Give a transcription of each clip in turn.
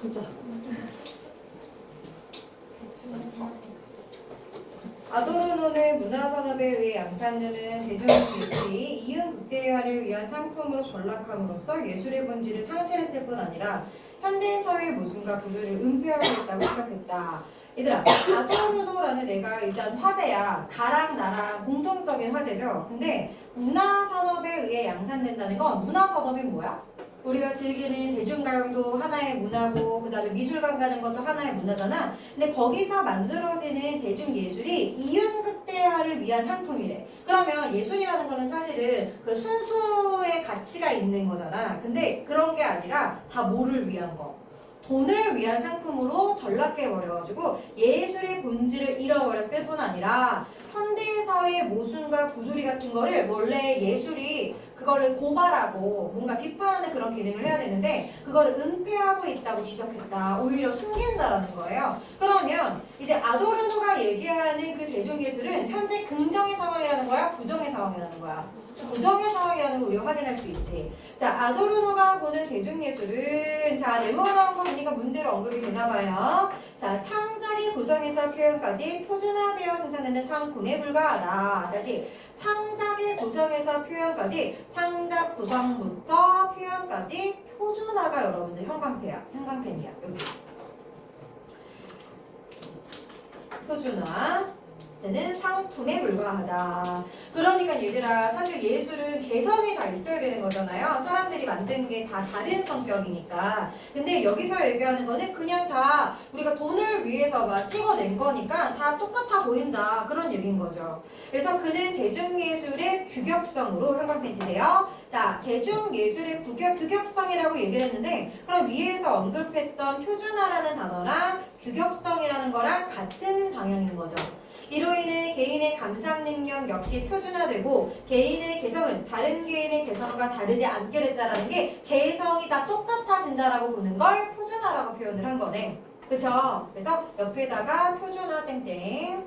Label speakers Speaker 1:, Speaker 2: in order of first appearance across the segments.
Speaker 1: 보자. 아도르노는 문화산업에 의해 양산되는 대중예술이 이윤 극대화를 위한 상품으로 전락함으로써 예술의 본질을 상실했을 뿐 아니라 현대사회의 모순과 구조를 은폐하고 있다고 지적했다. 얘들아, 아도르노라는 애가 일단 화제야. 가랑 나랑 공통적인 화제죠. 근데 문화산업에 의해 양산된다는 건 문화산업이 뭐야? 우리가 즐기는 대중가요도 하나의 문화고 그 다음에 미술관 가는 것도 하나의 문화잖아. 근데 거기서 만들어지는 대중예술이 이윤극대화를 위한 상품이래. 그러면 예술이라는 거는 사실은 그 순수의 가치가 있는 거잖아. 근데 그런 게 아니라 다 뭐를 위한 거? 돈을 위한 상품으로 전락해버려가지고 예술의 본질을 잃어버렸을 뿐 아니라 현대사회의 모순과 구조리 같은 거를 원래 예술이 그거를 고발하고 뭔가 비판하는 그런 기능을 해야 되는데 그거를 은폐하고 있다고 지적했다. 오히려 숨긴다라는 거예요. 그러면 이제 아도르노가 얘기하는 그 대중예술은 현재 긍정의 상황이라는 거야? 부정의 상황이라는 거야? 부정의 상황이라는 걸 우리가 확인할 수 있지. 자, 아도르노가 보는 대중예술은 자, 네모가 나온 거 보니까 문제로 언급이 되나 봐요. 자, 창작의 구성에서 표현까지 표준화되어 생산되는 상품에 불과하다. 다시 창작의 구성에서 표현까지 창작 구성부터 표현까지 표준화가 여러분들 형광펜이야. 여기 표준화 되는 상품에 불과하다. 그러니까 얘들아 사실 예술은 개성이 다 있어야 되는 거잖아요. 사람들이 만든 게 다 다른 성격이니까. 근데 여기서 얘기하는 거는 그냥 다 우리가 돈을 위해서 막 찍어낸 거니까 다 똑같아 보인다. 그런 얘기인 거죠. 그래서 그는 대중예술의 규격성으로 형광펜치세요. 자, 대중예술의 규격성이라고 얘기를 했는데 그럼 위에서 언급했던 표준화라는 단어랑 규격성이라는 거랑 같은 방향인 거죠. 이로 인해 개인의 감상 능력 역시 표준화되고 개인의 개성은 다른 개인의 개성과 다르지 않게 됐다라는 게 개성이 다 똑같아진다라고 보는 걸 표준화라고 표현을 한 거네. 그쵸? 그래서 옆에다가 표준화 땡땡.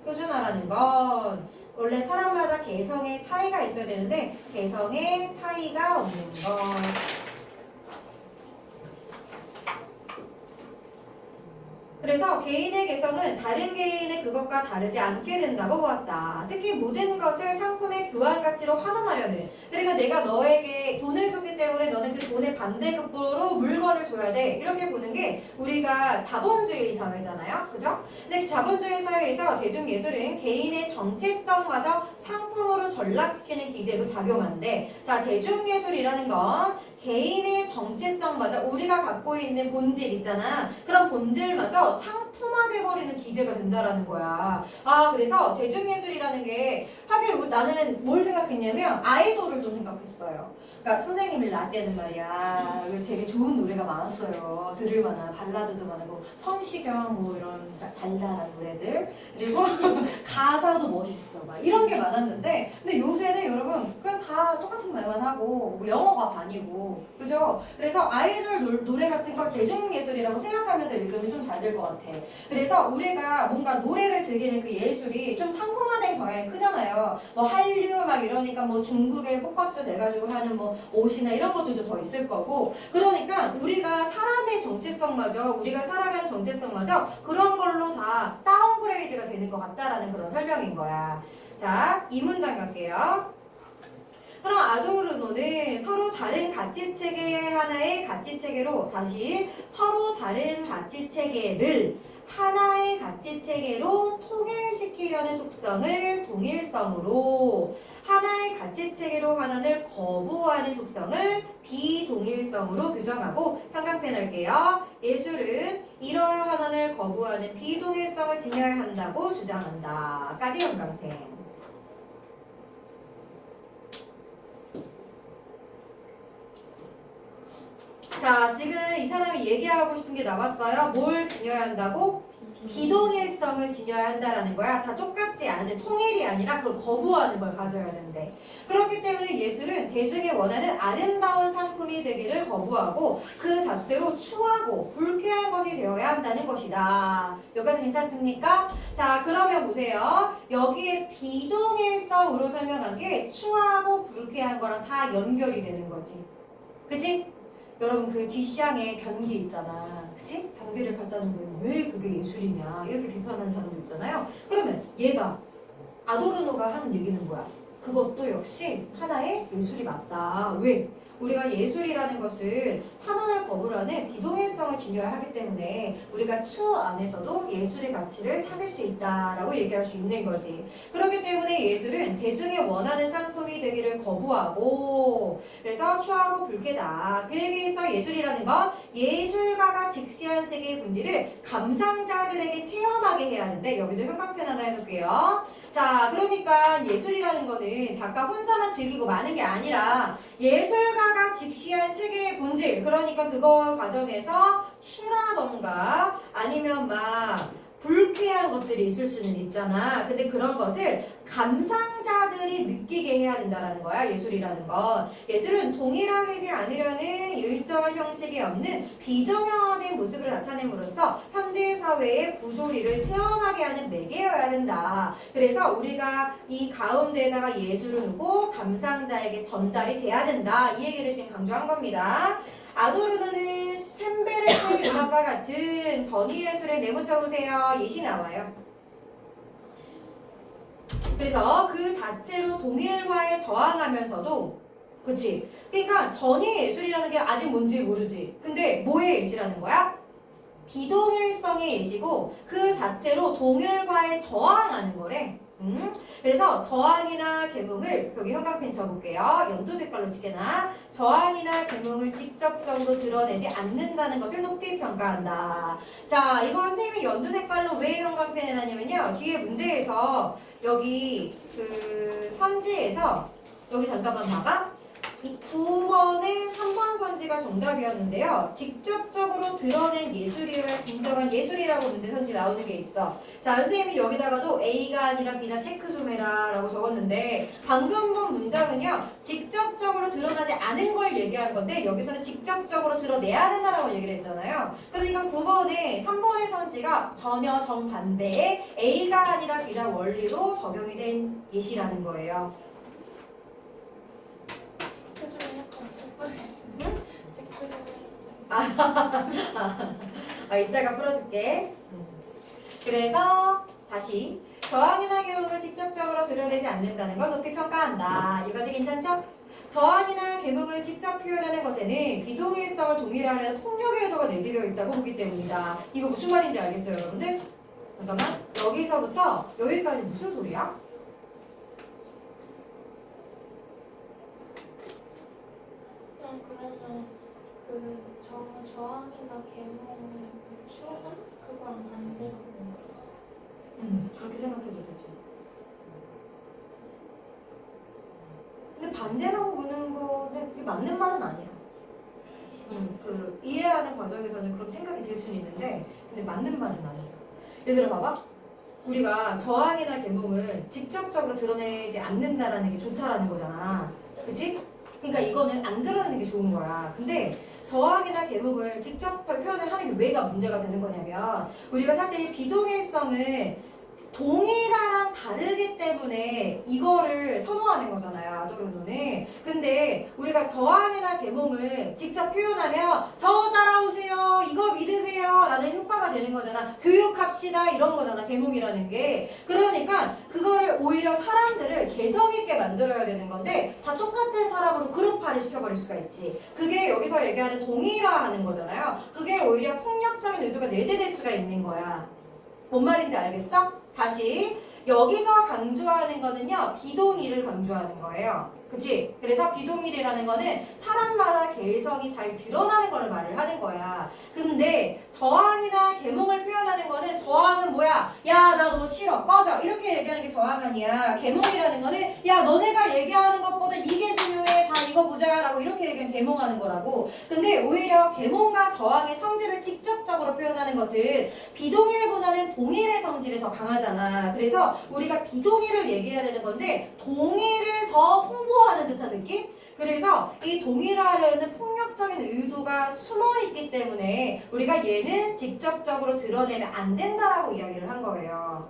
Speaker 1: 표준화라는 건 원래 사람마다 개성의 차이가 있어야 되는데 개성의 차이가 없는 것. 그래서 개인의 개성은 다른 개인의 그것과 다르지 않게 된다고 보았다. 특히 모든 것을 상품의 교환 가치로 환원하려는. 그러니까 내가 너에게 돈을 줬기 때문에 너는 그 돈의 반대급부로 물건을 줘야 돼. 이렇게 보는 게 우리가 자본주의 사회잖아요. 그죠? 근데 자본주의 사회에서 대중예술은 개인의 정체성마저 상품으로 전락시키는 기제로 작용하는데 자, 대중예술이라는 건 개인의 정체성마저 우리가 갖고 있는 본질 있잖아. 그런 본질마저 상품화돼버리는 기제가 된다라는 거야. 아, 그래서 대중예술이라는 게 사실 나는 뭘 생각했냐면 아이돌을 좀 생각했어요. 그러니까 선생님이 라떼는 말이야. 되게 좋은 노래가 많았어요. 들을 만한 발라드도 많고 성시경 뭐 이런 달달한 노래들 그리고 가사도 멋있어 막 이런 게 많았는데 근데 요새는 여러분 그냥 다 똑같은 말만 하고 뭐 영어가 반이고 그죠? 그래서 아이돌 노래 같은 걸 대중예술이라고 생각하면서 읽으면 좀 잘 될 것 같아. 그래서 우리가 뭔가 노래를 즐기는 그 예술이 좀 상품화된 경향이 크잖아요. 뭐 한류 막 이러니까 뭐 중국에 포커스 돼가지고 하는 뭐 옷이나 이런 것들도 더 있을 거고 그러니까 우리가 사람의 정체성마저 우리가 살아가는 정체성마저 그런 걸로 다 다운그레이드가 되는 것 같다라는 그런 설명인 거야. 자, 이 문단 갈게요. 그럼 아도르노는 서로 다른 가치체계 하나의 가치체계로 다시 서로 다른 가치체계를 하나의 가치체계로 통일시키려는 속성을 동일성으로 하나의 가치체계로 환원을 거부하는 속성을 비동일성으로 규정하고 형광펜 할게요. 예술은 이러한 환원을 거부하는 비동일성을 지녀야 한다고 주장한다. 까지 형광펜. 자, 지금 이 사람이 얘기하고 싶은 게 나왔어요. 뭘 지녀야 한다고? 비동일성을 지녀야 한다라는 거야. 다 똑같지 않은 통일이 아니라 그걸 거부하는 걸 가져야 되는데 그렇기 때문에 예술은 대중이 원하는 아름다운 상품이 되기를 거부하고 그 자체로 추하고 불쾌한 것이 되어야 한다는 것이다. 여기까지 괜찮습니까? 자, 그러면 보세요. 여기에 비동일성으로 설명한 게 추하고 불쾌한 거랑 다 연결이 되는 거지. 그치? 여러분 그 뒷샹에 변기 있잖아. 그치? 변기를 갖다 놓으면 왜 그게 예술이냐 이렇게 비판하는 사람도 있잖아요. 그러면 얘가 아도르노가 하는 얘기는 뭐야? 그것도 역시 하나의 예술이 맞다. 왜? 우리가 예술이라는 것을 환원을 거부하는 비동일성을 중요하기 때문에 우리가 추 안에서도 예술의 가치를 찾을 수 있다라고 얘기할 수 있는 거지. 그렇기 때문에 예술은 대중이 원하는 상품이 되기를 거부하고 그래서 추하고 불쾌다. 그 얘기에서 예술이라는 건 예술가가 직시한 세계의 본질을 감상자들에게 체험하게 해야 하는데 여기도 형광펜 하나 해놓을게요. 자, 그러니까 예술이라는 거는 작가 혼자만 즐기고 마는 게 아니라 예술가가 직시한 세계의 본질, 그러니까 그거 과정에서 추라던가 아니면 막 불쾌한 것들이 있을 수는 있잖아. 근데 그런 것을 감상자들이 느끼게 해야 된다는 거야. 예술이라는 건. 예술은 동일하지 않으려는 일정한 형식이 없는 비정형화된 모습을 나타냄으로써 현대사회의 부조리를 체험하게 하는 매개여야 된다. 그래서 우리가 이 가운데다가 예술을 놓고 감상자에게 전달이 돼야 된다. 이 얘기를 지금 강조한 겁니다. 아도르노는 쇤베르크의 음악과 같은 전위예술에 내모쳐보세요. 예시 나와요. 그래서 그 자체로 동일화에 저항하면서도 그치? 그러니까 전위예술이라는 게 아직 뭔지 모르지. 근데 뭐의 예시라는 거야? 비동일성의 예시고 그 자체로 동일화에 저항하는 거래. 그래서 저항이나 계몽을 여기 형광펜 쳐볼게요. 연두 색깔로 칠게나 저항이나 계몽을 직접적으로 드러내지 않는다는 것을 높이 평가한다. 자, 이거 선생님이 연두 색깔로 왜 형광펜 해놨냐면요. 뒤에 문제에서 여기 그 선지에서 여기 잠깐만 봐봐. 이 9번에 3번 선지가 정답이었는데요. 직접적으로 드러낸 예술이어야 진정한 예술이라고 문제 선지 나오는 게 있어. 자, 선생님이 여기다가도 A가 아니라 B다 체크 좀 해라 라고 적었는데 방금 본 문장은요. 직접적으로 드러나지 않은 걸 얘기하는 건데 여기서는 직접적으로 드러내야 된다라고 얘기를 했잖아요. 그러니까 9번에 3번의 선지가 전혀 정반대의 A가 아니라 B다 원리로 적용이 된 예시라는 거예요. 이따가 풀어줄게. 그래서 다시 저항이나 계몽을 직접적으로 드러내지 않는다는 걸 높이 평가한다. 이거지 괜찮죠? 저항이나 계몽을 직접 표현하는 것에는 비동일성을 동일화하는 폭력의 의도가 내재되어 있다고 보기 때문이다. 이거 무슨 말인지 알겠어요, 여러분들? 잠깐만. 여기서부터 여기까지 무슨 소리야?
Speaker 2: 그러면 그 저항이나 계몽을 그 추한 그거랑 반대로 보는 거예요.
Speaker 1: 그렇게 생각해도 되지. 근데 반대라고 보는 거는 그게 맞는 말은 아니야. 그 이해하는 과정에서는 그렇게 생각이 들 수는 있는데, 근데 맞는 말은 아니야. 얘들아 봐봐. 우리가 저항이나 계몽을 직접적으로 드러내지 않는다라는 게 좋다라는 거잖아. 그치? 그러니까 이거는 안 드러내는 게 좋은 거야. 근데 저항이나 계몽을 직접 표현을 하는 게 왜가 문제가 되는 거냐면 우리가 사실 비동일성을 동일화랑 다르기 때문에 이거를 선호하는 거잖아요. 아도르노는. 근데 우리가 저항이나 계몽을 직접 표현하면 저 따라오세요. 이거 믿으세요. 라는 효과가 되는 거잖아. 교육합시다. 이런 거잖아. 계몽이라는 게. 그러니까 그거를 오히려 사람들을 개성 있게 만들어야 되는 건데 다 똑같은 사람으로 그룹화를 시켜버릴 수가 있지. 그게 여기서 얘기하는 동일화하는 거잖아요. 그게 오히려 폭력적인 의도가 내재될 수가 있는 거야. 뭔 말인지 알겠어? 다시 여기서 강조하는 거는요. 비동일을 강조하는 거예요. 그치? 그래서 비동일이라는 거는 사람마다 개성이 잘 드러나는 걸 말을 하는 거야. 근데 저항이나 계몽을 표현하는 거는 저항은 뭐야? 야, 나 너 싫어. 꺼져. 이렇게 얘기하는 게 저항 아니야. 계몽이라는 거는 야, 너네가 얘기하는 것보다 이게 중요해. 다 이거 보자. 라고 이렇게 얘기하면 계몽하는 거라고. 근데 오히려 계몽과 저항의 성질을 직접적으로 표현하는 것은 비동일보다는 동일의 성질이 더 강하잖아. 그래서 우리가 비동일을 얘기해야 되는 건데 동일을 더 홍보하는 듯한 느낌? 그래서 이 동일화하려는 폭력적인 의도가 숨어있기 때문에 우리가 얘는 직접적으로 드러내면 안 된다라고 이야기를 한 거예요.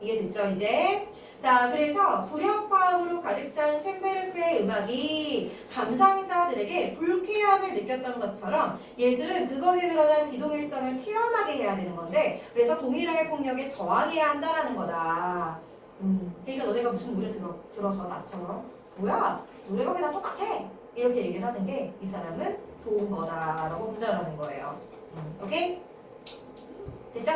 Speaker 1: 이해됐죠 이제? 자, 그래서 불협화음으로 가득 찬 쇤베르크의 음악이 감상자들에게 불쾌함을 느꼈던 것처럼 예술은 그것에 드러난 비동일성을 체험하게 해야 되는 건데, 그래서 동일하게 폭력에 저항해야 한다라는 거다. 그러니까 너네가 무슨 노래 들어서 나처럼 뭐야? 노래가 왜 다 똑같아? 이렇게 얘기를 하는 게 이 사람은 좋은 거다라고 본다라는 거예요. 오케이? 됐죠?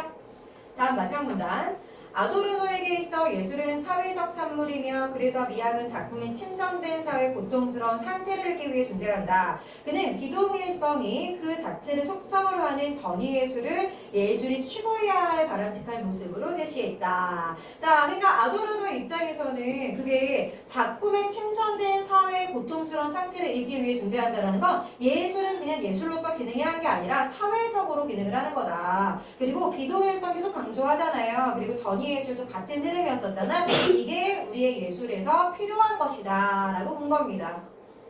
Speaker 1: 다음 마지막 문단. 아도르노에게 있어 예술은 사회적 산물이며 그래서 미학은 작품의 침전된 사회의 고통스러운 상태를 읽기 위해 존재한다. 그는 비동일성이 그 자체를 속성으로 하는 전위예술을 예술이 추구해야 할 바람직한 모습으로 제시했다. 자, 그러니까 아도르노의 입장에서는 그게 작품의 침전된 사회의 고통스러운 상태를 읽기 위해 존재한다라는 건 예술은 그냥 예술로서 기능해야 하는 게 아니라 사회적으로 기능을 하는 거다. 그리고 비동일성 계속 강조하잖아요. 그리고 전위예술도 같은 흐름이었었잖아. 이게 우리의 예술에서 필요한 것이다 라고 본 겁니다.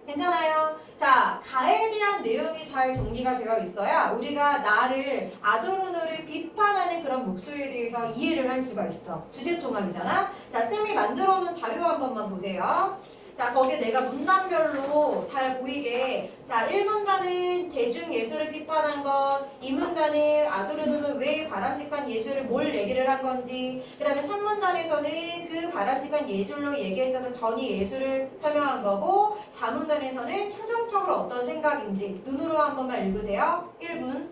Speaker 1: 괜찮아요? 자, 가에 대한 내용이 잘 정리가 되어 있어야 우리가 나를, 아도르노를 비판하는 그런 목소리에 대해서 이해를 할 수가 있어. 주제통합이잖아. 자, 쌤이 만들어 놓은 자료 한 번만 보세요. 자, 거기에 내가 문단별로 잘 보이게, 자, 1문단은 대중예술을 비판한 것, 2문단은 아도르노는 왜 바람직한 예술을 뭘 얘기를 한 건지, 그 다음에 3문단에서는 그 바람직한 예술로 얘기했어서 전이 예술을 설명한 거고, 4문단에서는 최종적으로 어떤 생각인지 눈으로 한 번만 읽으세요. 1분.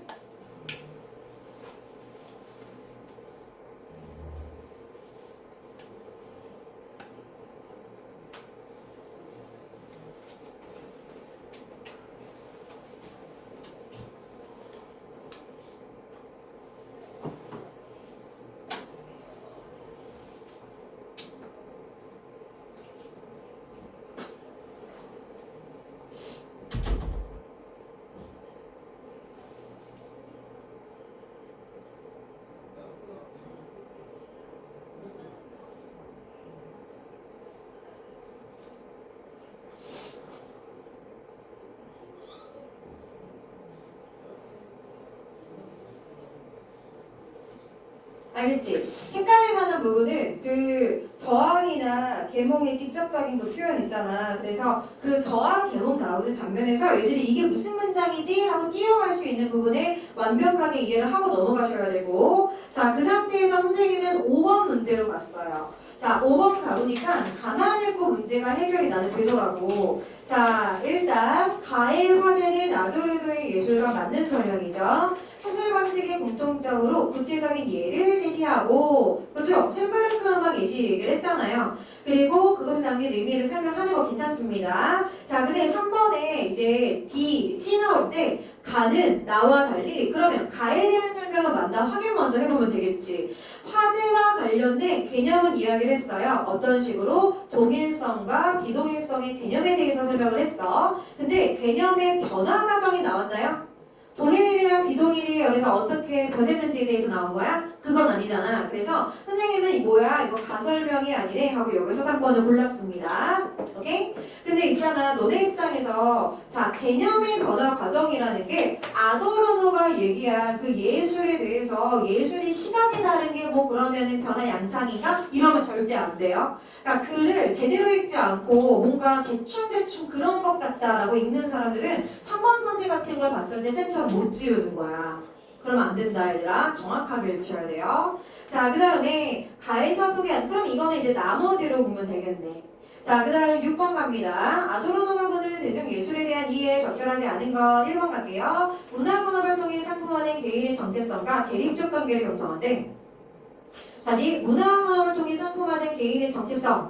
Speaker 1: 알겠지? 헷갈릴 만한 부분은 그 저항이나 계몽의 직접적인 그 표현 있잖아. 그래서 그 저항, 계몽 나오는 장면에서 애들이 이게 무슨 문장이지? 하고 뛰어갈 수 있는 부분에 완벽하게 이해를 하고 넘어가셔야 되고, 자, 그 상태에서 선생님은 5번 문제로 갔어요. 자, 5번 가보니까 가만 읽고 문제가 해결이 나는 되더라고. 자, 일단 가의 화제는 아도르노의 예술과 맞는 설명이죠. 수술 방식의 공통점으로 구체적인 예를 제시하고, 그죠? 쇤베르크 음악 예시 얘기를 했잖아요. 그리고 그것에 담긴 의미를 설명하는 거 괜찮습니다. 자, 근데 3번에 이제 D, C 나올 때 가는 나와 달리, 그러면 가에 대한 설명은 맞나 확인 먼저 해보면 되겠지. 화제와 관련된 개념은 이야기를 했어요. 어떤 식으로? 동일성과 비동일성의 개념에 대해서 설명을 했어. 근데 개념의 변화 과정이 나왔나요? 동일이랑 비동일이 여기서 어떻게 변했는지에 대해서 나온 거야? 그건 아니잖아. 그래서 선생님은 이 뭐야? 이거 가설명이 아니네 하고 여기서 3번을 골랐습니다. 오케이? 근데 있잖아. 너네 입장에서 자, 개념의 변화 과정이라는 게 아도르노가 얘기한 그 예술에 대해서 예술이 시각이 다른 게 뭐 그러면은 변화 양상인가? 이러면 절대 안 돼요. 그러니까 글을 제대로 읽지 않고 뭔가 대충대충 그런 것 같다라고 읽는 사람들은 3번 선지 같은 걸 봤을 때 쌤처럼 못 지우는 거야. 그러면 안 된다 얘들아. 정확하게 읽으셔야 돼요. 자, 그 다음에 가에서 소개한, 그럼 이거는 이제 나머지로 보면 되겠네. 자, 그 다음 6번 갑니다. 아도르노가 보는 대중예술에 대한 이해 적절하지 않은 것 1번 갈게요. 문화산업을 통해 상품화된 개인의 정체성과 대립적 관계를 형성한대. 다시 문화산업을 통해 상품화된 개인의 정체성은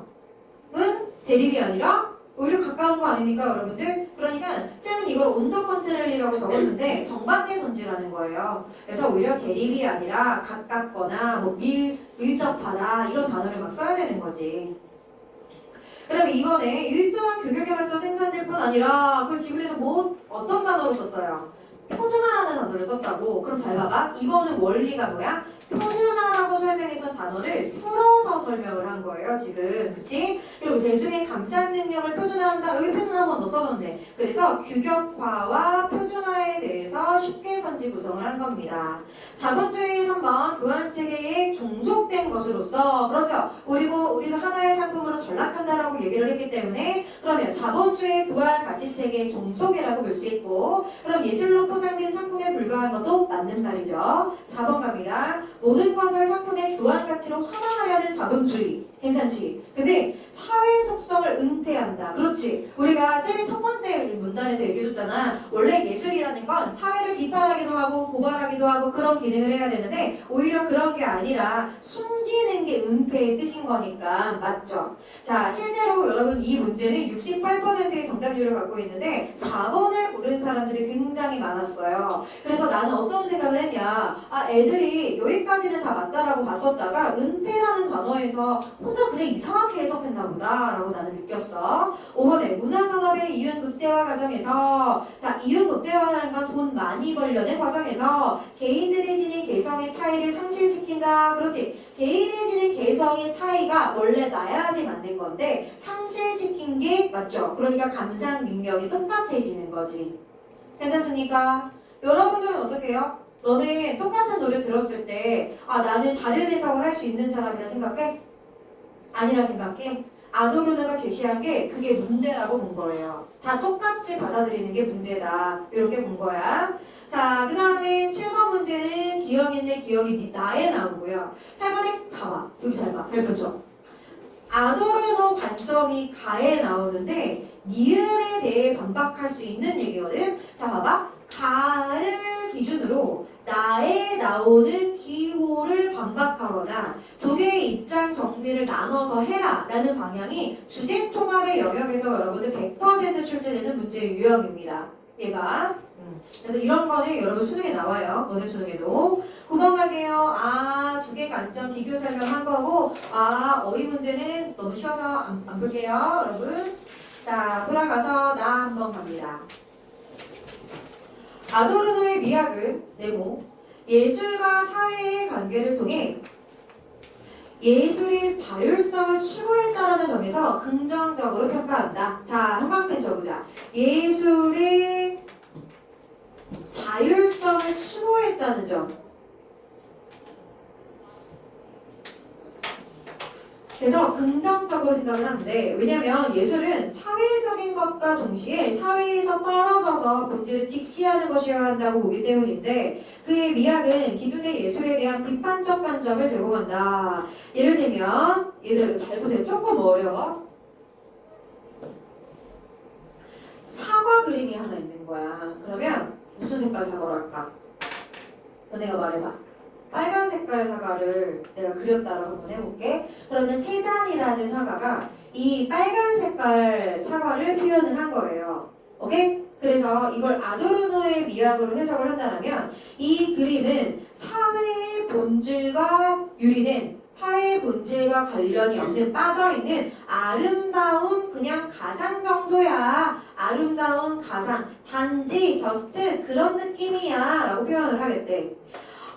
Speaker 1: 대립이 아니라 오히려 가까운 거 아닙니까 여러분들? 그러니까 쌤은 이걸 온더컨트럴이라고 적었는데 정반대 선지라는 거예요. 그래서 오히려 대립이 아니라 가깝거나 뭐 밀접하다 이런 단어를 막 써야 되는 거지. 그 다음에 이번에 일정한 규격에 맞춰 생산될 뿐 아니라 그걸 지문에서 뭐 어떤 단어로 썼어요? 표준화라는 단어를 썼다고. 그럼 잘 봐봐. 이번은 원리가 뭐야? 표준화라고 설명했던 단어를 풀어서 설명을 한 거예요, 지금. 그치? 그리고 대중의 감상 능력을 표준화한다. 여기 표준화 한번 더 써줬네. 그래서 규격화와 표준화에 대해서 쉽게 선지 구성을 한 겁니다. 자본주의 3번 교환체계에 종속된 것으로서 그렇죠. 우리도 하나의 상품으로 전락한다라고 얘기를 했기 때문에 그러면 자본주의 교환 가치체계의 종속이라고 볼 수 있고 그럼 예술로 포장된 상품에 불과한 것도 맞는 말이죠. 4번 갑니다. 모든 것을 상품의 교환 가치로 환원하려는 자본주의. 괜찮지? 근데 사회 속성을 은폐한다. 그렇지. 우리가 쌤이 첫 번째 문단에서 얘기해줬잖아. 원래 예술이라는 건 사회를 비판하기도 하고 고발하기도 하고 그런 기능을 해야 되는데 오히려 그런 게 아니라 숨기는 게 은폐의 뜻인 거니까 맞죠? 자, 실제로 여러분 이 문제는 68%의 정답률을 갖고 있는데 4번을 고른 사람들이 굉장히 많았어요. 그래서 나는 어떤 생각을 했냐. 애들이 여기까지는 다 맞다라고 봤었다가 은폐라는 단어에서 혼자 그냥 이상하게 해석했나 보다 라고 나는 느꼈어. 5번에 문화산업의 이윤 극대화 과정에서 자, 이윤 극대화라는 건 돈 많이 벌려는 과정에서 개인들이 지닌 개성의 차이를 상실시킨다. 그렇지. 개인이 지닌 개성의 차이가 원래 나야지 맞는 건데 상실시킨 게 맞죠. 그러니까 감상 능력이 똑같아지는 거지. 괜찮습니까? 여러분들은 어떻게 해요? 너는 똑같은 노래 들었을 때 나는 다른 해석을 할 수 있는 사람이라 생각해? 아니라 생각해? 아도르노가 제시한 게 그게 문제라고 본 거예요. 다 똑같이 받아들이는 게 문제다. 이렇게 본 거야. 자, 그 다음에 7번 문제는 기억인데 기억이 나에 나오고요. 8번에 봐봐. 여기 잘 봐. 별표죠. 아도르노 관점이 가에 나오는데 니은에 대해 반박할 수 있는 얘기거든. 자, 봐봐. 가를 기준으로 나에 나오는 기호를 반박하거나 두 개의 입장 정리를 나눠서 해라 라는 방향이 주제 통합의 영역에서 여러분들 100% 출제되는 문제 유형입니다. 얘가 그래서 이런 거는 여러분 수능에 나와요. 너네 수능에도. 9번 갈게요. 두 개 관점 비교 설명한 거고 어휘 문제는 너무 쉬워서 안 풀게요. 여러분. 자, 돌아가서 나 한번 갑니다. 아도르노의 미학은 네모 예술과 사회의 관계를 통해 예술이 자율성을 추구했다라는 점에서 긍정적으로 평가한다. 자, 형광펜 쳐보자. 예술이 자율성을 추구했다는 점. 그래서 긍정적으로 생각을 하는데 왜냐면 예술은 사회적인 것과 동시에 사회에서 떨어져서 본질을 직시하는 것이어야 한다고 보기 때문인데 그의 미학은 기존의 예술에 대한 비판적 관점을 제공한다. 예를 들면 얘들아 이거 잘 보세요. 조금 어려워. 사과 그림이 하나 있는 거야. 그러면 무슨 색깔 사과로 할까? 너네가 말해봐. 빨간 색깔 사과를 내가 그렸다라고 한번 해볼게. 그러면 세잔이라는 화가가 이 빨간 색깔 사과를 표현을 한 거예요. 오케이? 그래서 이걸 아도르노의 미학으로 해석을 한다면 이 그림은 사회의 본질과 유리된 사회의 본질과 관련이 없는 빠져있는 아름다운 그냥 가상 정도야. 아름다운 가상 단지 저스트 그런 느낌이야 라고 표현을 하겠대.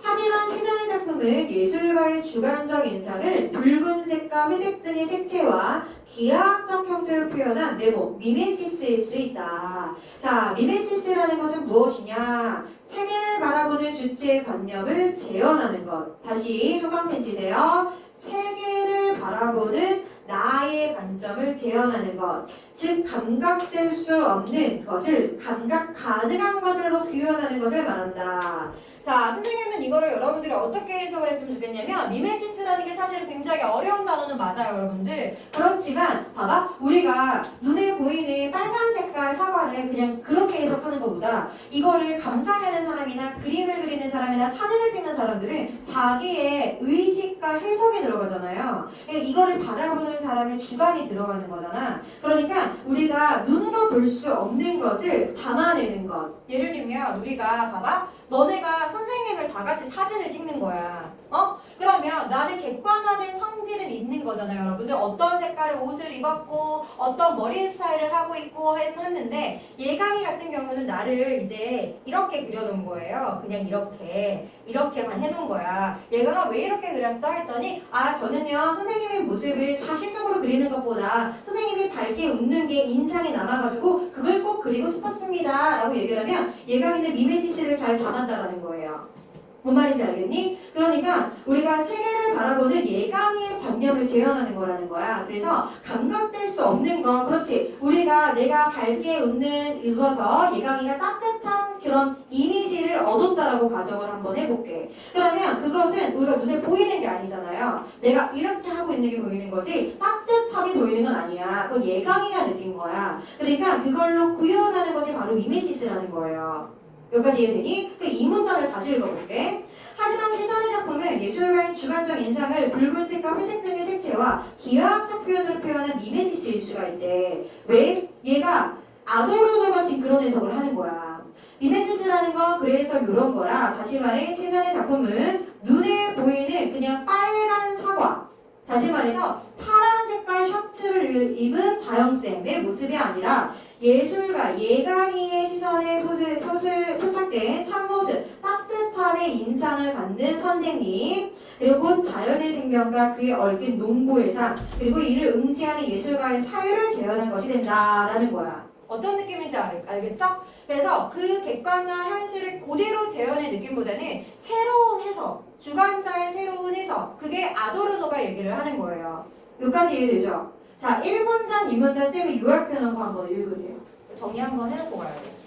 Speaker 1: 하지만 세잔의 작품은 예술가의 주관적 인상을 붉은색과 회색 등의 색채와 기하학적 형태로 표현한 네모, 미메시스일 수 있다. 자, 미메시스라는 것은 무엇이냐? 세계를 바라보는 주체의 관념을 재현하는 것. 다시 형광펜 치세요. 세계를 바라보는 나의 관점을 재현하는 것. 즉 감각될 수 없는 것을 감각 가능한 것으로 구현하는 것을 말한다. 자, 선생님은 이거를 여러분들이 어떻게 해석을 했으면 좋겠냐면 미메시스라는 게 사실은 굉장히 어려운 단어는 맞아요, 여러분들. 그렇지만 봐봐, 우리가 눈에 보이는 빨간 색깔 사과를 그냥 그렇게 해석하는 것보다 이거를 감상하는 사람이나 그림을 그리는 사람이나 사진을 찍는 사람들은 자기의 의식과 해석이 들어가잖아요. 이거를 바라보는 사람의 주관이 들어가는 거잖아. 그러니까 우리가 눈으로 볼 수 없는 것을 담아내는 것. 예를 들면 우리가 봐봐, 너네가 선생님을 다 같이 사진을 찍는 거야. 그러면 나는 객관화된 성질은 있는 거잖아요, 여러분들. 어떤 색깔의 옷을 입었고 어떤 머리 스타일을 하고 있고 했는데 예강이 같은 경우는 나를 이제 이렇게 그려놓은 거예요. 그냥 이렇게만 해놓은 거야. 예강아 왜 이렇게 그렸어? 했더니 저는요 선생님의 모습을 사실적으로 그리는 것보다 선생님이 밝게 웃는 게 인상이 남아가지고 그걸 꼭 그리고 싶었습니다 라고 얘기를 하면 예강이는 미메시스를 잘 담았다라는 거예요. 뭔 말인지 알겠니? 그러니까 우리가 세계를 바라보는 예강의 관념을 재현하는 거라는 거야. 그래서 감각될 수 없는 거, 그렇지. 내가 밝게 웃어서 예강이가 따뜻한 그런 이미지를 얻었다라고 가정을 한번 해볼게. 그러면 그것은 우리가 눈에 보이는 게 아니잖아요. 내가 이렇게 하고 있는 게 보이는 거지 따뜻함이 보이는 건 아니야. 그건 예강이가 느낀 거야. 그러니까 그걸로 구현하는 것이 바로 미메시스라는 거예요. 여기까지 이해되니? 그 이 문단을 다시 읽어볼게. 하지만 세잔의 작품은 예술가의 주관적 인상을 붉은색과 회색 등의 색채와 기하학적 표현으로 표현한 미메시스일 수가 있대. 왜? 얘가 아도르노가 지금 그런 해석을 하는 거야. 미메시스라는 건 그래서 이런 거라. 다시 말해 세잔의 작품은 눈에 보이는 그냥 빨간 사과, 다시 말해서 파란 색깔 셔츠를 입은 다영쌤의 모습이 아니라 예술가 예강이의 시선에 포착된 참모습, 따뜻함의 인상을 갖는 선생님, 그리고 곧 자연의 생명과 그에 얽힌 농부의 삶, 그리고 이를 응시하는 예술가의 사유를 재현한 것이 된다라는 거야. 어떤 느낌인지 알겠어? 그래서 그 객관화 현실을 그대로 재현의 느낌보다는 새로운 해석, 주관자의 새로운 해석, 그게 아도르노가 얘기를 하는 거예요. 여기까지 이해되죠? 자, 1문단, 2문단 쌤이 요약해놓은 거 한번 읽으세요. 정리 한번 해놓고 가야 돼.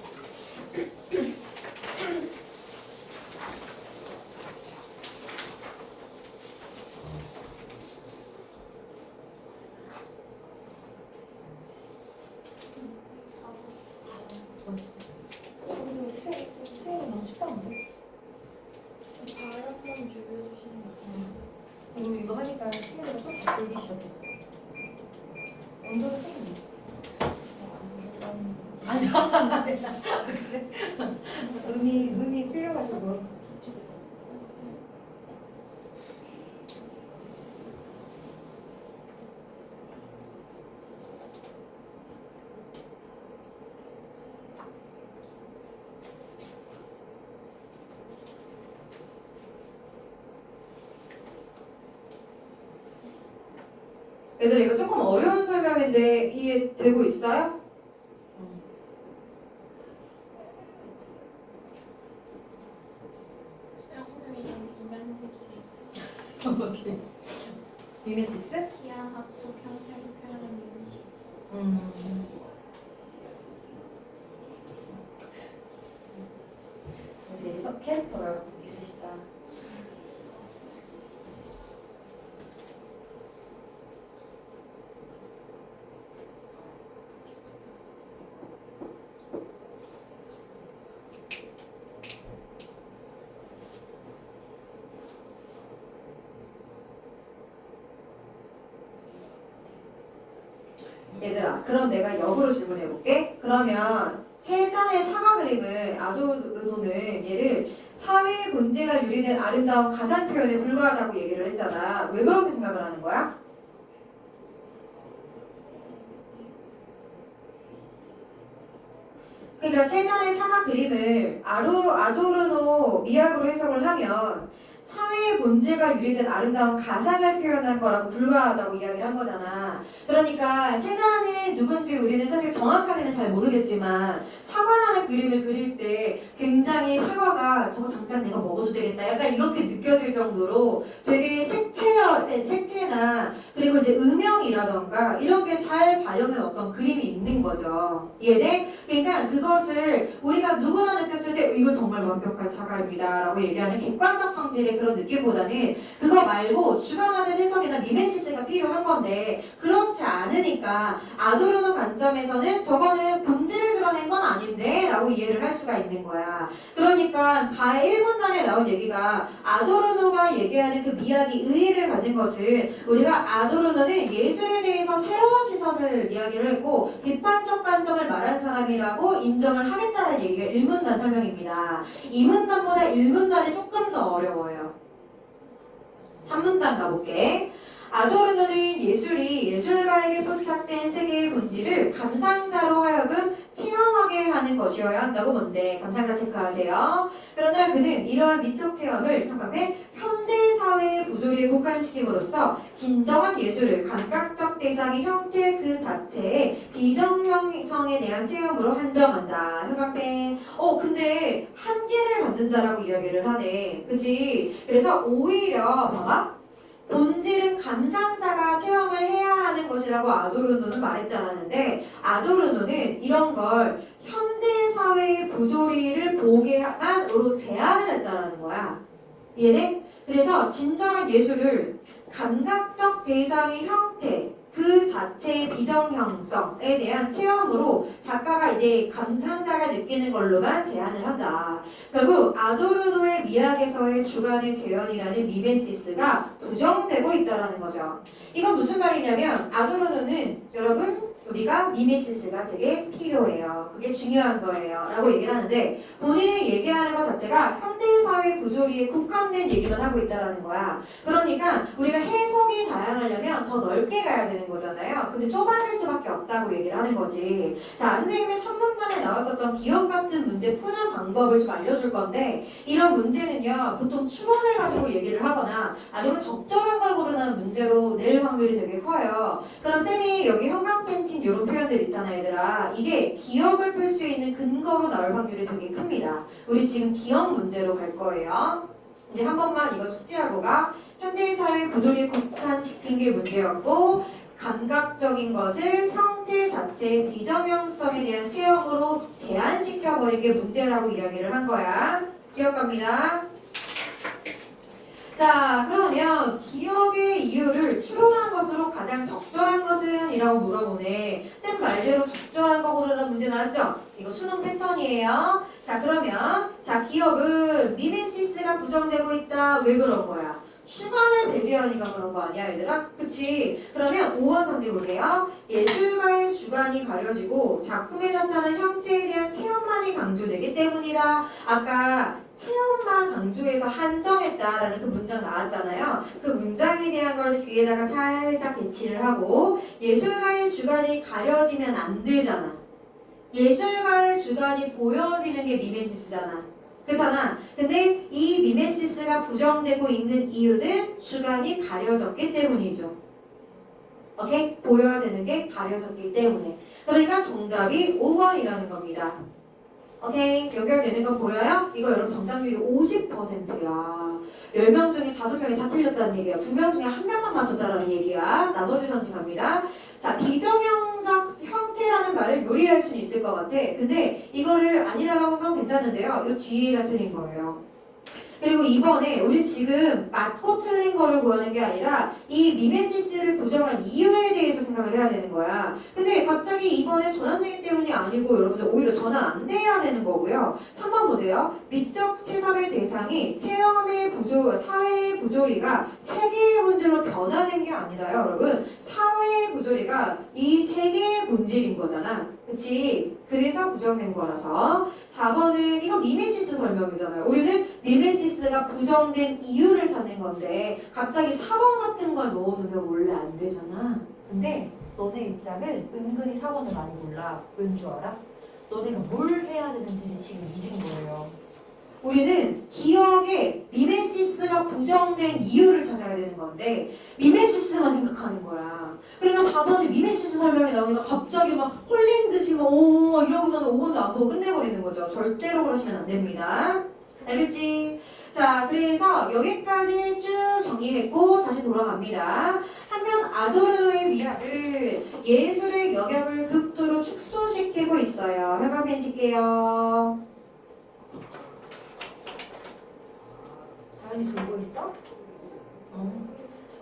Speaker 2: 수행이 너무 쉽다는데? 발 한번 줄여주시는 거
Speaker 1: 이거 하니까 친구가 좀 바꾸기 시작했어. 언더를 좀 눈이 풀려가지고. 얘들아 이거 조금 어려운 설명인데 이해되고 있어요?
Speaker 2: 선생님이 여기 노란색이
Speaker 1: 어디? 미메시스?
Speaker 2: 기하학적 형태를 표현한 미메시스.
Speaker 1: 어디에서 캐릭터가 있으시다. 얘들아, 그럼 내가 역으로 질문해볼게. 그러면 세 장의 사과 그림을 아도르노는 얘를 사회의 본질을 유리는 아름다운 가상 표현에 불과하다고 얘기를 했잖아. 왜 그렇게 생각을 하는 거야? 그러니까 세 장의 사과 그림을 아도르노 미학으로 해석을 하면 사회의 본질과 유리된 아름다운 가상을 표현한 거라고 불과하다고 이야기를 한 거잖아. 그러니까 세잔이 누군지 우리는 사실 정확하게는 잘 모르겠지만 사과라는 그림을 그릴 때 굉장히 사과가 저거 당장 내가 먹어도 되겠다 약간 이렇게 느껴질 정도로 되게 색채나 그리고 이제 음영이라던가 이런 게 잘 반영된 어떤 그림이 있는 거죠. 이해돼? 그러니까 그것을 우리가 누구나 느꼈을 때 이거 정말 완벽한 사과입니다 라고 얘기하는 객관적 성질의 그런 느낌보다는 그거 말고 주관하는 해석이나 미메시스가 필요한 건데 그렇지 않으니까 아도르노 관점에서는 저거는 본질을 드러낸 건 아닌데 라고 이해를 할 수가 있는 거야. 그러니까 가의 1문단에 나온 얘기가 아도르노가 얘기하는 그 미학이 의의를 갖는 것은 우리가 아도르노는 예술에 대해서 새로운 시선을 이야기를 했고 비판적 관점을 말한 사람이라고 인정을 하겠다는 얘기가 1문단 설명입니다. 2문단보다 1문단이 조금 더 어려워요. 한 문단 가볼게. 아도르노는 예술이 예술가에게 포착된 세계의 본질을 감상자로 하여금 체험하게 하는 것이어야 한다고 본대. 감상자 체크하세요. 그러나 그는 이러한 미적 체험을 평가해 현대사회의 부조리에 국한시킴으로써 진정한 예술을 감각적 대상의 형태 그 자체의 비정형성에 대한 체험으로 한정한다. 형광펜. 근데 한계를 갖는다라고 이야기를 하네. 그치? 그래서 오히려 봐봐. 본질은 감상자가 체험을 해야 하는 것이라고 아도르노는 말했다라는데 아도르노는 이런 걸 현대사회의 부조리를 보게만으로 제한을 했다라는 거야. 이해돼? 그래서 진정한 예술을 감각적 대상의 형태 그 자체의 비정형성에 대한 체험으로 작가가 이제 감상자가 느끼는 걸로만 제한을 한다. 결국 아도르노의 미학에서의 주관의 재현이라는 미메시스가 부정되고 있다는 거죠. 이건 무슨 말이냐면 아도르노는 여러분 우리가 미메시스가 되게 필요해요. 그게 중요한 거예요. 라고 얘기를 하는데 본인이 얘기하는 것 자체가 현대사회 구조리에 국한된 얘기만 하고 있다는 거야. 그러니까 우리가 해석이 다양하려면 더 넓게 가야 되는 거잖아요. 근데 좁아질 수밖에 없다고 얘기를 하는 거지. 자, 선생님이 3문단에 나왔었던 기억 같은 문제 푸는 방법을 좀 알려줄 건데 이런 문제는요. 보통 추론을 가지고 얘기를 하거나 아니면 적절한 걸 고르는 문제로 낼 확률이 되게 커요. 그럼 쌤이 여기 형광펜 이런 표현들 있잖아요, 얘들아. 이게 기억을 풀 수 있는 근거로 나올 확률이 되게 큽니다. 우리 지금 기억 문제로 갈 거예요. 이제 한 번만 이거 숙지하고 가. 현대사회 구조를 국한시킨 게 문제였고 감각적인 것을 형태 자체의 비정형성에 대한 체험으로 제한시켜버린 게 문제라고 이야기를 한 거야. 기억합니다. 자, 그러면 기억의 이유를 추론한 것으로 가장 적절한 것은? 이라고 물어보네. 쌤 말대로 적절한 거 고르는 문제 나왔죠? 이거 수능 패턴이에요. 자, 그러면 기억은 미메시스가 부정되고 있다. 왜 그런 거야? 주관을 배제하니까 그런 거 아니야, 얘들아? 그치? 그러면 5번 성질 볼게요. 예술가의 주관이 가려지고 작품에 나타난 형태에 대한 체험만이 강조되기 때문이다. 아까 체험만 강조해서 한정했다라는 그 문장 나왔잖아요. 그 문장에 대한 걸 뒤에다가 살짝 배치를 하고 예술가의 주관이 가려지면 안 되잖아. 예술가의 주관이 보여지는 게 미메시스잖아. 그렇잖아. 근데 이 미메시스가 부정되고 있는 이유는 주관이 가려졌기 때문이죠. 오케이? 보여야 되는 게 가려졌기 때문에. 그러니까 정답이 5번이라는 겁니다. 오케이? 연결되는 거 보여요? 이거 여러분 정답률이 50%야. 10명 중에 5명이 다 틀렸다는 얘기야. 2명 중에 1명만 맞췄다는 얘기야. 나머지 선지 갑니다. 자, 비정형적 형태라는 말을 요리할 수는 있을 것 같아. 근데 이거를 아니라고 하는 건 괜찮은데요. 이 뒤에가 틀린 거예요. 그리고 이번에 우리 지금 맞고 틀린 거를 구하는 게 아니라 이 미메시스를 부정한 이유에 대해서 생각을 해야 되는 거야. 근데 갑자기 이번에 전환되기 때문이 아니고 여러분들 오히려 전환 안 돼야 되는 거고요. 3번 보세요. 미적 체험의 대상이 체험의 사회의 부조리가 세계의 본질로 변화된 게 아니라요. 여러분 사회의 부조리가 이 세계의 본질인 거잖아. 그치? 그래서 부정된 거라서 4번은 이거 미메시스 설명이잖아요. 우리는 미메시스가 부정된 이유를 찾는 건데 갑자기 4번 같은 걸 넣어놓으면 원래 안 되잖아. 근데 너네 입장은 은근히 4번을 많이 몰라. 왠 줄 알아? 너네가 뭘 해야 되는지를 지금 잊은 거예요. 우리는 기억에 미메시스가 부정된 이유를 찾아야 되는 건데 미메시스만 생각하는 거야. 그러니까 4번에 미메시스 설명이 나오니까 갑자기 막 홀린 듯이 막 이러고서는 5번도 안 보고 끝내버리는 거죠. 절대로 그러시면 안 됩니다. 알겠지? 자, 그래서 여기까지 쭉 정리했고 다시 돌아갑니다. 한편 아도르노의 미학을 예술의 영역을 극도로 축소시키고 있어요. 혈관펜 칠게요. 다현이 졸고 있어?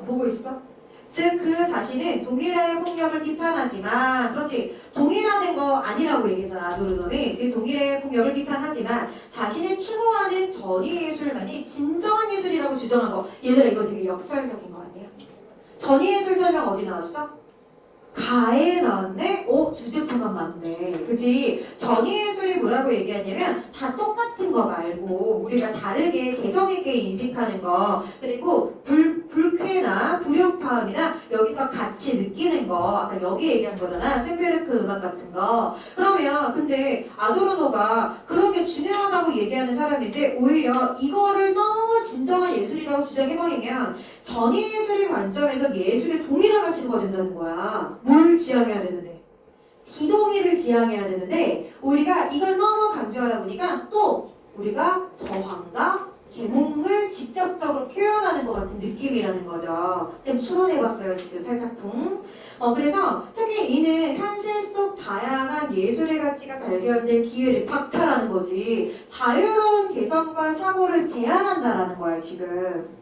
Speaker 1: 보고 있어? 즉 그 자신은 동일한 폭력을 비판하지만 그렇지 동일하는 거 아니라고 얘기했잖아. 아도르노는 그 동일의 폭력을 비판하지만 자신이 추구하는 전위 예술만이 진정한 예술이라고 주장한 거. 얘들아 이거 되게 역설적인 거 아니야? 전위 예술 설명 어디 나왔어? 가에 나왔네? 주제표만 맞네. 그치? 전위예술이 뭐라고 얘기하냐면 다 똑같은 거 말고 우리가 다르게 개성있게 인식하는 거 그리고 불쾌나 불협화음이나 여기서 같이 느끼는 거 아까 여기 얘기한 거잖아. 쇤베르크 음악 같은 거. 그러면 근데 아도르노가 그런 게 중요하다고 얘기하는 사람인데 오히려 이거를 너무 진정한 예술이라고 주장해버리면 전예술의 관점에서 예술의 동일화가 증거된다는 거야. 뭘 지향해야 되는데? 비동의를 지향해야 되는데 우리가 이걸 너무 강조하다 보니까 또 우리가 저항과 계몽을 직접적으로 표현하는 것 같은 느낌이라는 거죠. 좀 추론해봤어요 지금 살짝쿵. 그래서 특히 이는 현실 속 다양한 예술의 가치가 발견될 기회를 박탈하는 거지. 자유로운 개성과 사고를 제한한다라는 거야 지금.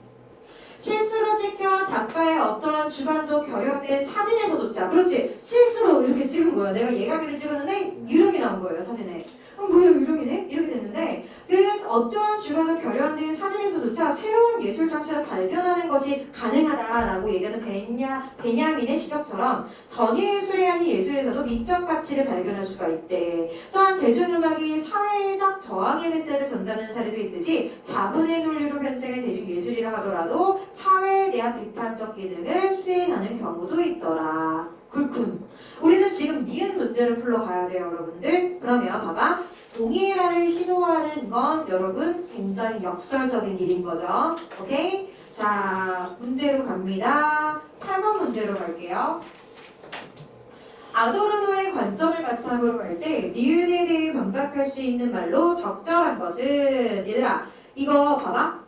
Speaker 1: 실수로 찍혀 작가의 어떠한 주관도 결여된 사진에서조차 그렇지 실수로 이렇게 찍은 거야. 내가 예감이를 찍었는데 유령이 나온 거예요 사진에. 뭐야 유령이네? 이렇게 됐는데 그 어떠한 주관도 결여된 사진에서조차 새로운 예술 장치를 발견하는 것이 가능하다라고 얘기하는 베냐민의 지적처럼 전예술이 아닌 예술에서도 미적 가치를 발견할 수가 있대. 또한 대중음악이 사회적 저항의 메시지를 전달하는 사례도 있듯이 자본의 논리로 변생한 대중예술이라 하더라도 사회에 대한 비판적 기능을 수행하는 경우도 있더라. 굴군. 우리는 지금 니은 문제를 풀러가야 돼요 여러분들. 그러면 봐봐. 동일화를 시도하는 건 여러분 굉장히 역설적인 일인 거죠. 오케이? 자 문제로 갑니다. 8번 문제로 갈게요. 아도르노의 관점을 바탕으로 할 때 니은에 대해 반박할 수 있는 말로 적절한 것은 얘들아 이거 봐봐.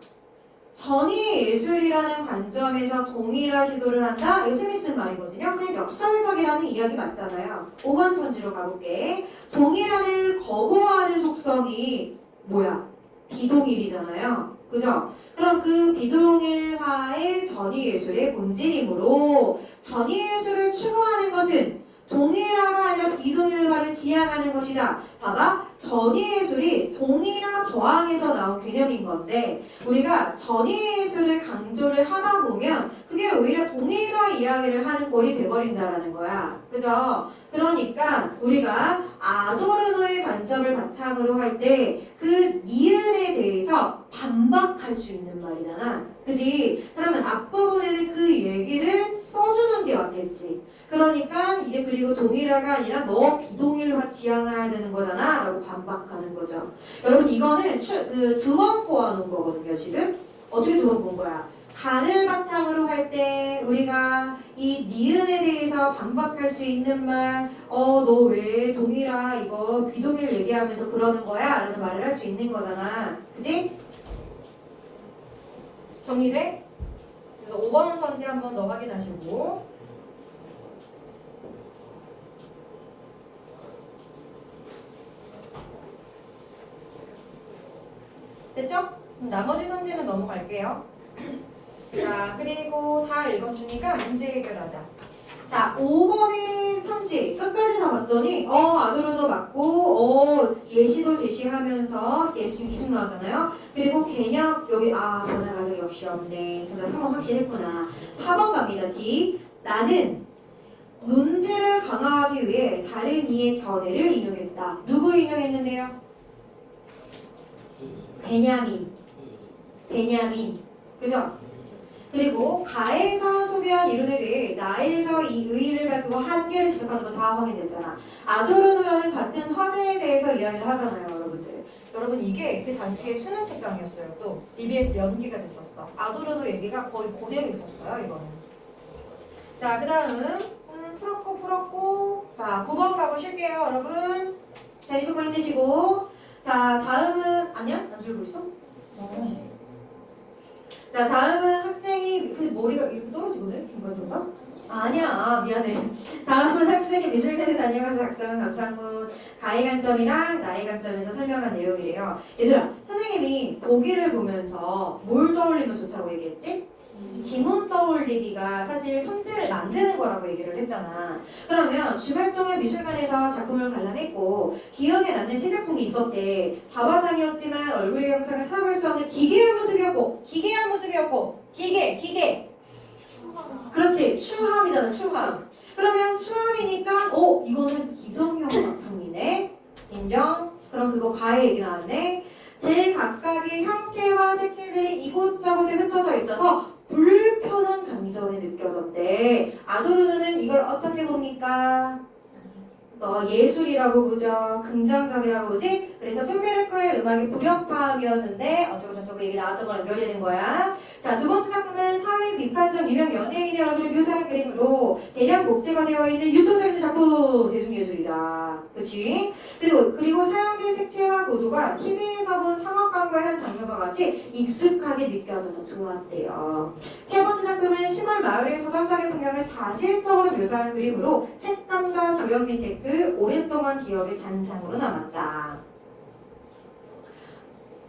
Speaker 1: 전이예술이라는 관점에서 동일화 시도를 한다? 이거 스미스 말이거든요. 그냥 역설적이라는 이야기 맞잖아요. 5번 선지로 가볼게. 동일화를 거부하는 속성이 뭐야? 비동일이잖아요. 그죠? 그럼 그 비동일화의 전이예술의 본질이므로 전이예술을 추구하는 것은 동일화가 아니라 비동일화를 지향하는 것이다. 봐봐. 전이예술이 동일화 저항에서 나온 개념인 건데 우리가 전이예술을 강조를 하다 보면 그게 오히려 동일화 이야기를 하는 꼴이 돼버린다라는 거야. 그죠? 그러니까 우리가 아도르노의 관점을 바탕으로 할 때 그 니은에 대해서 반박할 수 있는 말이잖아. 그지? 그러면 앞부분에는 그 얘기를 써주는 게 맞겠지. 그러니까 이제 그리고 동일화가 아니라 너 비동일화 지향해야 되는 거잖아 라고 반박하는 거죠. 여러분 이거는 두 번 꼬아놓은 거거든요 지금. 어떻게 두 번 꼬은 거야? 간을 바탕으로 할 때 우리가 이 니은에 대해서 반박할 수 있는 말 너 왜 동일화 이거 비동일 얘기하면서 그러는 거야? 라는 말을 할 수 있는 거잖아. 그지? 정리돼? 그래서 5번 선지 한번 더 확인하시고 됐죠? 나머지 선지는 넘어갈게요. 자, 그리고 다 읽었으니까 문제 해결하자. 자, 5번의 선지 끝까지 다 봤더니 아도르노 맞고 예시도 제시하면서 예시 계속 나오잖아요. 그리고 개념 여기 변화 가정 역시 없네. 그러니까 3번 확실했구나. 4번 갑니다. D. 나는 논지를 강화하기 위해 다른 이의 견해를 인용했다. 누구 인용했는데요? 베냐민. 그죠? 그리고 가에서 소개한 이론에 대해 나에서 이 의의를 밝히고 한계를 지적하는 거 다 확인됐잖아. 아도르노라는 같은 화제에 대해서 이야기를 하잖아요, 여러분들. 여러분 이게 그 당시에 수능 특강이었어요. 또 EBS 연기가 됐었어. 아도르노 얘기가 거의 그대로 있었어요, 이거는. 자, 그 다음 풀었고 자, 9번 가고 쉴게요, 여러분. 자, 수고 힘내시고. 자, 다음은 아니야? 안 줄고 있어? 자, 다음은 학생이 근데 머리가 이렇게 떨어지거든? 중간중간? 아니야, 미안해. 다음은 학생이 미술관에 다녀가서 작성한 감상문 가의 관점이랑 나의 관점에서 설명한 내용이래요. 얘들아, 선생님이 보기를 보면서 뭘 떠올리면 좋다고 얘기했지? 지문 떠올리기가 사실 선지를 만드는 거라고 얘기를 했잖아. 그러면 주말동안 미술관에서 작품을 관람했고 기억에 남는 세 작품이 있었대. 자화상이었지만 얼굴의 영상을 찾아볼 수 없는 기괴한 모습이었고 기계 그렇지, 추함이잖아. 추함. 그러면 추함이니까 이거는 기정형 작품이네. 인정? 그럼 그거 가의 얘기 나왔네. 제각각의 형태와 색채들이 이곳저곳에 흩어져 있어서 불편한 감정이 느껴졌대. 아도르노는 이걸 어떻게 봅니까? 예술이라고 보죠. 긍정적이라고 보지. 그래서 쇤베르크의 음악이 불협화음이었는데 어쩌고저쩌고 얘기 나왔던 거랑 연결되는 거야. 자, 두 번째 작품은 사회 비판적 유명 연예인의 얼굴을 묘사한 그림으로 대량 복제가 되어 있는 유통적인 작품 대중예술이다. 그치? 그리고 사용된 색채와 고도가 TV에서 본 상업 광고의 한 장면과 같이 익숙하게 느껴져서 좋았대요. 세 번째 작품은 10월 마을의 서정적인 풍경을 사실적으로 묘사한 그림으로 색감과 조형미 체크 오랫동안 기억의 잔상으로 남았다.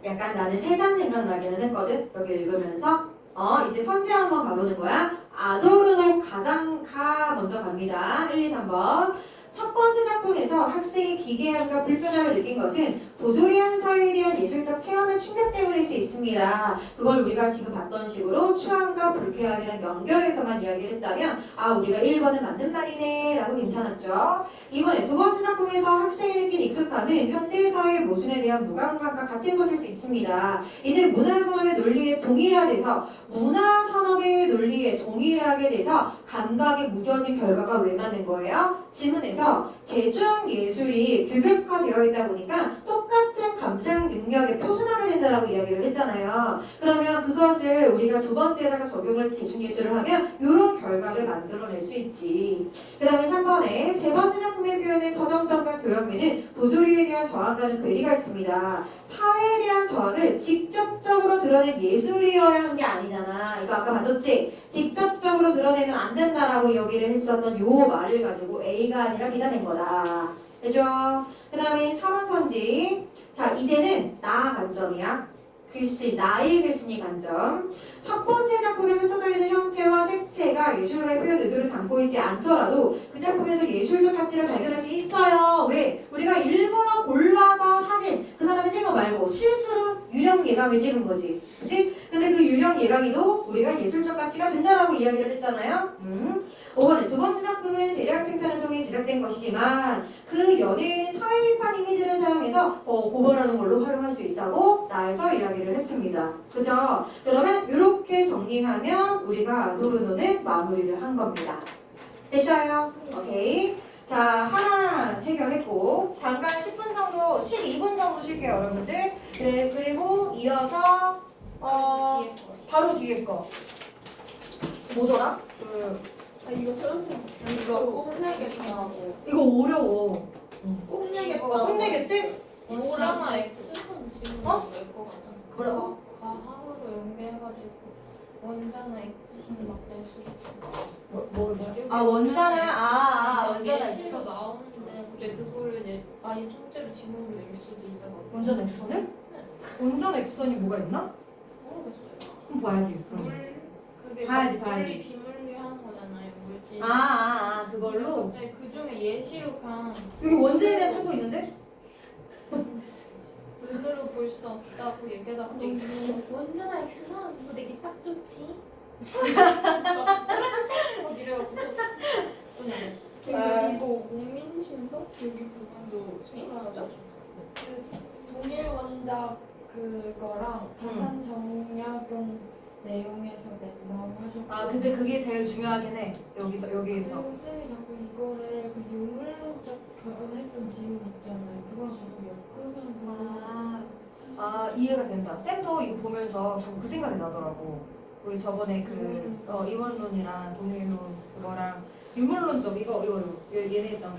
Speaker 1: 약간 나는 세 장 생각나기는 했거든. 여기 읽으면서 이제 선지 한번 가보는 거야. 아도르노 가장가 먼저 갑니다. 1, 2, 3번. 첫 번째 작품에서 학생이 기괴함과 불편함을 느낀 것은 부조리한 사회에 대한 예술적 체험의 충격 때문일 수 있습니다. 그걸 우리가 지금 봤던 식으로 추함과 불쾌함이랑 연결해서만 이야기를 했다면 우리가 1번은 맞는 말이네 라고 괜찮았죠. 이번에 두 번째 작품에서 학생이 느낀 익숙함은 현대사회의 모순에 대한 무감각과 같은 것일 수 있습니다. 이는 문화산업의 논리에 동일화돼서 감각에 무뎌진 결과가 왜 많은 거예요? 지문에서 대중예술이 규격화되어 있다 보니까 똑같은 감상 능력에 표준화가 된다라고 이야기를 했잖아요. 그러면 그것을 우리가 두 번째다가 적용을 대중예술을 하면 이런 결과를 만들어낼 수 있지. 그 다음에 3번에 세 번째 작품의 표현의 서정성과 조형미는 부조리에 대한 저항과는 괴리가 있습니다. 사회에 대한 저항을 직접적으로 드러낸 예술이어야 하는 게 아니잖아. 이거 아까 맞았지? 직접적으로 드러내면 안 된다라고 여기를 했었던 요 말을 가지고 A가 아니라 B가 된 거다. 되죠? 그 다음에 4번 선지. 자, 이제는 나 관점이야. 글씨, 나의 글쓴이 관점. 첫 번째 작품에 흩어져 있는 형태와 색채가 예술가의 표현 의도를 담고 있지 않더라도 그 작품에서 예술적 가치를 발견할 수 있어요. 왜? 우리가 일부러 골라서 사진, 그 사람이 찍어 말고 실수로 유령 예감을 찍은 거지. 그치? 근데 그 유령 예감이도 우리가 예술적 가치가 된다라고 이야기를 했잖아요. 5번에 두 번째 작품은 대량 생산을 통해 제작된 것이지만 그 연예인 사회비판 이미지를 사용해서 고발하는 걸로 활용할 수 있다고 나에서 이야기를 했습니다. 그죠? 그러면 이렇게 정리하면 우리가 아도르노는 마무리를 한 겁니다. 됐어요? 오케이. 자, 하나 해결했고 잠깐 10분 정도, 12분 정도 쉴게요, 여러분들. 네, 그리고 이어서 바로 뒤에 거 뭐더라?
Speaker 2: 이거 수험생
Speaker 1: 이거
Speaker 2: 혼내겠다고.
Speaker 1: 이거 어려워.
Speaker 2: 혼내겠다.
Speaker 1: 혼내겠대?
Speaker 2: 오라나 X선 지금 낼것 같아.
Speaker 1: 그래?
Speaker 2: 과학으로 연계해가지고 원자나 X선 막 낼 수 있어.
Speaker 1: 뭘? 원자나
Speaker 2: 원자나
Speaker 1: X선.
Speaker 2: X선 나오는데 근데 그거를 아예 통째로 지문으로 낼 수도 있다고.
Speaker 1: 원전 X선을? 원전 X선이 뭐가 있나?
Speaker 2: 모르겠어요.
Speaker 1: 그럼 봐야지. 그럼.
Speaker 2: 그게
Speaker 1: 봐야지,
Speaker 2: 막
Speaker 1: 봐야지.
Speaker 2: 물리 비물리 하는 거잖아요. 물질.
Speaker 1: 그걸로?
Speaker 2: 갑자기 그 중에 예시로 그냥
Speaker 1: 여기 원자에 대한 한거 있는데?
Speaker 2: 눈으로 볼 수 없다고 얘기하다 갑자기 원자나 X선 이거 내기 딱 좋지. 파란색 막 이래갖고
Speaker 3: 이거 목민신석 여기 부분도 생각하죠?
Speaker 2: 동일 원자 그거랑 가산 정약용 내용에서 나오죠.
Speaker 1: 근데 그게 제일 중요하긴 해. 여기서.
Speaker 2: 그리고 쌤이 자꾸 이거를 그 유물론적 결혼했던 지우 있잖아요. 그거랑 자꾸 엮으면서
Speaker 1: 이해가 된다. 쌤도 이거 보면서 자꾸 그 생각이 나더라고. 우리 저번에 이원론이랑 동일론 그거랑 유물론 좀 이거 얘네 했던 거.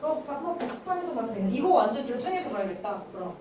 Speaker 1: 그거 한번 복습하면서 가면 되겠네. 이거 완전 집중해서 봐야겠다. 그럼.